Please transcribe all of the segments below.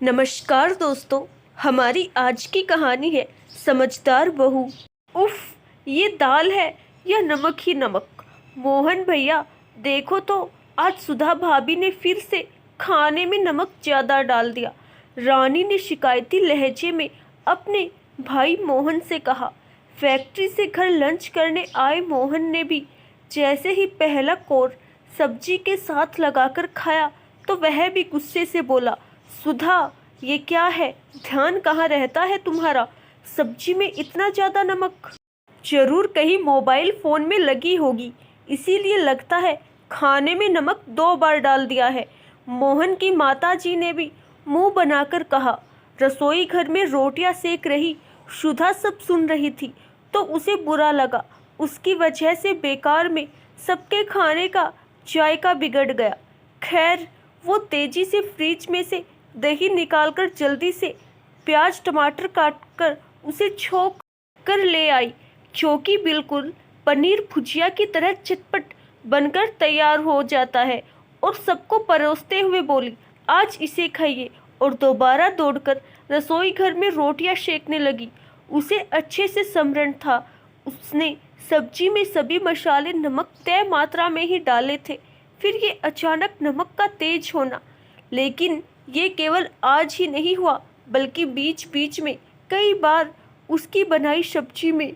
नमस्कार दोस्तों। हमारी आज की कहानी है समझदार बहू। उफ, ये दाल है या नमक ही नमक। मोहन भैया देखो तो, आज सुधा भाभी ने फिर से खाने में नमक ज़्यादा डाल दिया। रानी ने शिकायती लहजे में अपने भाई मोहन से कहा। फैक्ट्री से घर लंच करने आए मोहन ने भी जैसे ही पहला कोर सब्जी के साथ लगाकर खाया तो वह भी गुस्से से बोला, सुधा, ये क्या है? ध्यान कहाँ रहता है तुम्हारा? सब्जी में इतना ज़्यादा नमक? जरूर कहीं मोबाइल फ़ोन में लगी होगी, इसीलिए लगता है खाने में नमक 2 बार डाल दिया है। मोहन की माताजी ने भी मुंह बनाकर कहा। रसोई घर में रोटियां सेक रही सुधा सब सुन रही थी तो उसे बुरा लगा। उसकी वजह से बेकार में सबके खाने का जायका बिगड़ गया। खैर, वो तेजी से फ्रिज में से दही निकालकर जल्दी से प्याज टमाटर काटकर उसे छोक कर ले आई, जो कि बिल्कुल पनीर भुजिया की तरह चटपट बनकर तैयार हो जाता है, और सबको परोसते हुए बोली, आज इसे खाइए। और दोबारा दौड़कर रसोई घर में रोटियां सेकने लगी। उसे अच्छे से स्मरण था, उसने सब्जी में सभी मसाले नमक तय मात्रा में ही डाले थे। फिर ये अचानक नमक का तेज होना। लेकिन ये केवल आज ही नहीं हुआ, बल्कि बीच बीच में कई बार उसकी बनाई सब्जी में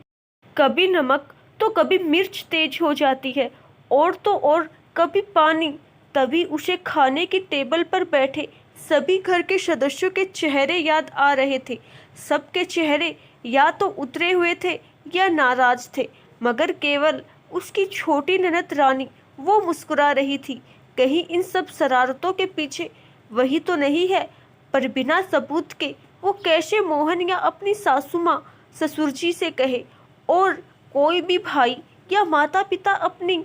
कभी नमक तो कभी मिर्च तेज हो जाती है, और तो और कभी पानी। तभी उसे खाने की टेबल पर बैठे सभी घर के सदस्यों के चेहरे याद आ रहे थे। सबके चेहरे या तो उतरे हुए थे या नाराज थे, मगर केवल उसकी छोटी ननद रानी वो मुस्कुरा रही थी। कहीं इन सब शरारतों के पीछे वही तो नहीं है? पर बिना सबूत के वो कैसे मोहन या अपनी सासू माँ ससुर जी से कहे, और कोई भी भाई या माता पिता अपनी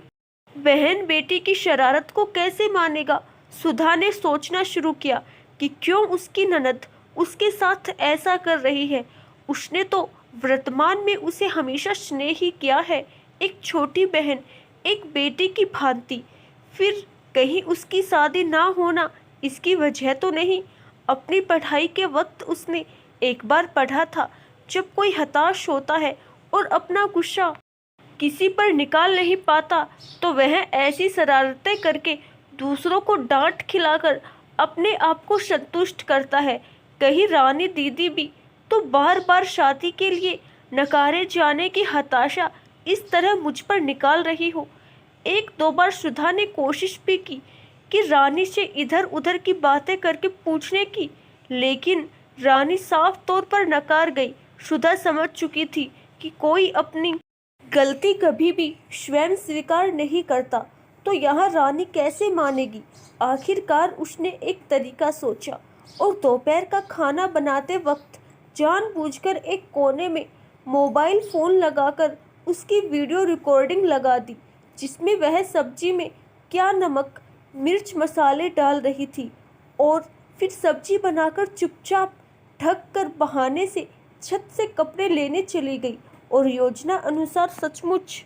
बहन बेटी की शरारत को कैसे मानेगा? सुधा ने सोचना शुरू किया कि क्यों उसकी ननद उसके साथ ऐसा कर रही है। उसने तो वर्तमान में उसे हमेशा स्नेह ही किया है, एक छोटी बहन, एक बेटी की भांति। फिर कहीं उसकी शादी ना होना इसकी वजह तो नहीं? अपनी पढ़ाई के वक्त उसने एक बार पढ़ा था, जब कोई हताश होता है और अपना गुस्सा किसी पर निकाल नहीं पाता तो वह ऐसी शरारतें करके दूसरों को डांट खिलाकर अपने आप को संतुष्ट करता है। कहीं रानी दीदी भी तो बार बार शादी के लिए नकारे जाने की हताशा इस तरह मुझ पर निकाल रही हो। 1-2 बार सुधा ने कोशिश भी की कि रानी से इधर उधर की बातें करके पूछने की, लेकिन रानी साफ तौर पर नकार गई। सुधा समझ चुकी थी कि कोई अपनी गलती कभी भी स्वयं स्वीकार नहीं करता, तो यहाँ रानी कैसे मानेगी? आखिरकार उसने एक तरीका सोचा और दोपहर का खाना बनाते वक्त जानबूझकर एक कोने में मोबाइल फ़ोन लगाकर उसकी वीडियो रिकॉर्डिंग लगा दी, जिसमें वह सब्जी में क्या नमक मिर्च मसाले डाल रही थी, और फिर सब्जी बनाकर चुपचाप ढक कर बहाने से छत से कपड़े लेने चली गई। और योजना अनुसार सचमुच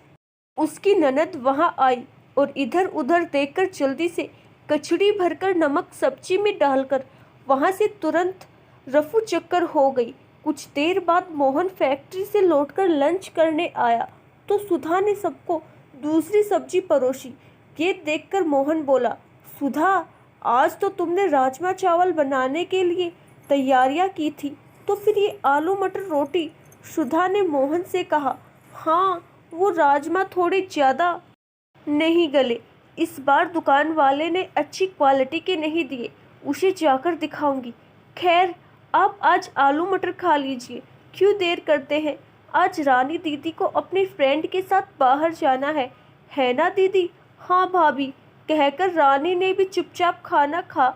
उसकी ननद वहां आई और इधर उधर देखकर जल्दी से कचड़ी भरकर नमक सब्जी में डालकर वहां से तुरंत रफू चक्कर हो गई। कुछ देर बाद मोहन फैक्ट्री से लौटकर लंच करने आया तो सुधा ने सबको दूसरी सब्जी परोसी। ये देखकर मोहन बोला, सुधा, आज तो तुमने राजमा चावल बनाने के लिए तैयारियां की थी, तो फिर ये आलू मटर रोटी? सुधा ने मोहन से कहा। हाँ, वो राजमा थोड़े ज़्यादा नहीं गले। इस बार दुकान वाले ने अच्छी क्वालिटी के नहीं दिए, उसे जाकर दिखाऊंगी। खैर, आप आज आलू मटर खा लीजिए, क्यों देर करते हैं? आज रानी दीदी को अपने फ्रेंड के साथ बाहर जाना है ना दीदी? हाँ भाभी, कहकर रानी ने भी चुपचाप खाना खा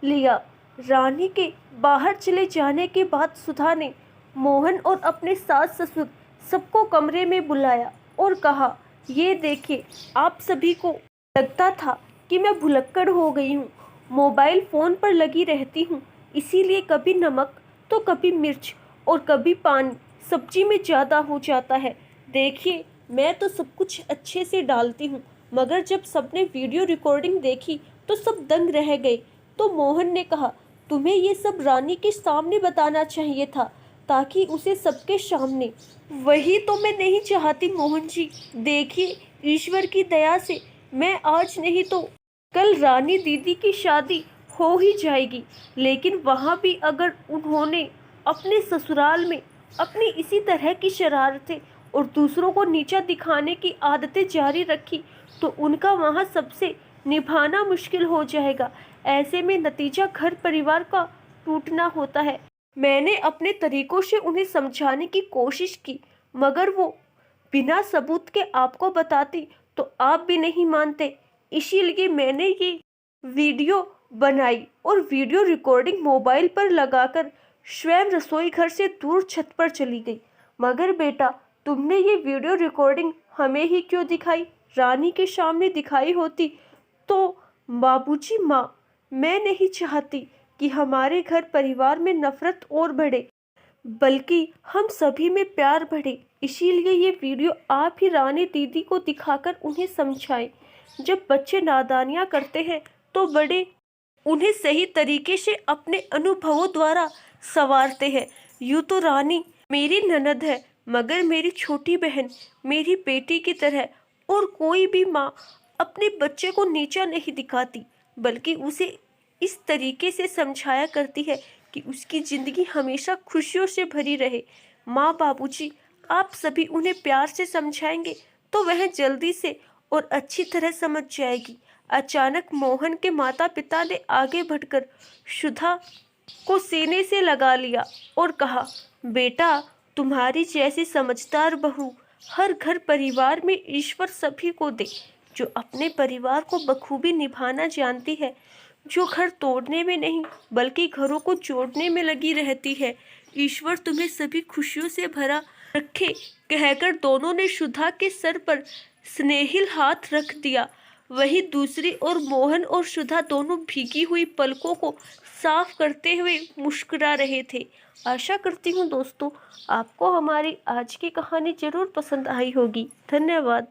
लिया। रानी के बाहर चले जाने के बाद सुधा ने मोहन और अपने सास ससुर सबको कमरे में बुलाया और कहा, ये देखिए, आप सभी को लगता था कि मैं भुलक्कड़ हो गई हूँ, मोबाइल फ़ोन पर लगी रहती हूँ, इसीलिए कभी नमक तो कभी मिर्च और कभी पानी सब्जी में ज़्यादा हो जाता है। देखिए, मैं तो सब कुछ अच्छे से डालती हूँ, मगर जब सबने वीडियो रिकॉर्डिंग देखी तो सब दंग रह गए। तो मोहन ने कहा, तुम्हें ये सब रानी के सामने बताना चाहिए था, ताकि उसे सबके सामने। वही तो मैं नहीं चाहती मोहन जी। देखिए, ईश्वर की दया से मैं आज नहीं तो कल रानी दीदी की शादी हो ही जाएगी। लेकिन वहाँ भी अगर उन्होंने अपने ससुराल में अपनी इसी तरह की शरारतें और दूसरों को नीचा दिखाने की आदतें जारी रखी, तो उनका वहाँ सबसे निभाना मुश्किल हो जाएगा। ऐसे में नतीजा घर परिवार का टूटना होता है। मैंने अपने तरीकों से उन्हें समझाने की कोशिश की, मगर वो बिना सबूत के आपको बताती तो आप भी नहीं मानते। इसीलिए मैंने ये वीडियो बनाई और वीडियो रिकॉर्डिंग मोबाइल पर लगाकर स्वयं रसोई घर से दूर छत पर चली गई। मगर बेटा, तुमने ये वीडियो रिकॉर्डिंग हमें ही क्यों दिखाई? रानी के सामने दिखाई होती तो। बाबूजी, माँ, मैं नहीं चाहती कि हमारे घर परिवार में नफरत और बढ़े, बल्कि हम सभी में प्यार बढ़े। इसीलिए ये वीडियो आप ही रानी दीदी को दिखाकर उन्हें समझाएं। जब बच्चे नादानियाँ करते हैं तो बड़े उन्हें सही तरीके से अपने अनुभवों द्वारा संवारते हैं। यूँ तो रानी मेरी ननद है, मगर मेरी छोटी बहन मेरी बेटी की तरह। और कोई भी माँ अपने बच्चे को नीचा नहीं दिखाती, बल्कि उसे इस तरीके से समझाया करती है कि उसकी ज़िंदगी हमेशा खुशियों से भरी रहे। माँ, बाबूजी, आप सभी उन्हें प्यार से समझाएंगे तो वह जल्दी से और अच्छी तरह समझ जाएगी। अचानक मोहन के माता पिता ने आगे बढ़कर सुधा को सीने से लगा लिया और कहा, बेटा, तुम्हारी जैसी समझदार बहू हर घर परिवार में ईश्वर सभी को दे, जो अपने परिवार को बखूबी निभाना जानती है, जो घर तोड़ने में नहीं बल्कि घरों को जोड़ने में लगी रहती है। ईश्वर तुम्हें सभी खुशियों से भरा रखे, कहकर दोनों ने सुधा के सर पर स्नेहिल हाथ रख दिया। वहीं दूसरी ओर मोहन और सुधा दोनों भीगी हुई पलकों को साफ करते हुए मुस्कुरा रहे थे। आशा करती हूँ दोस्तों, आपको हमारी आज की कहानी जरूर पसंद आई होगी। धन्यवाद।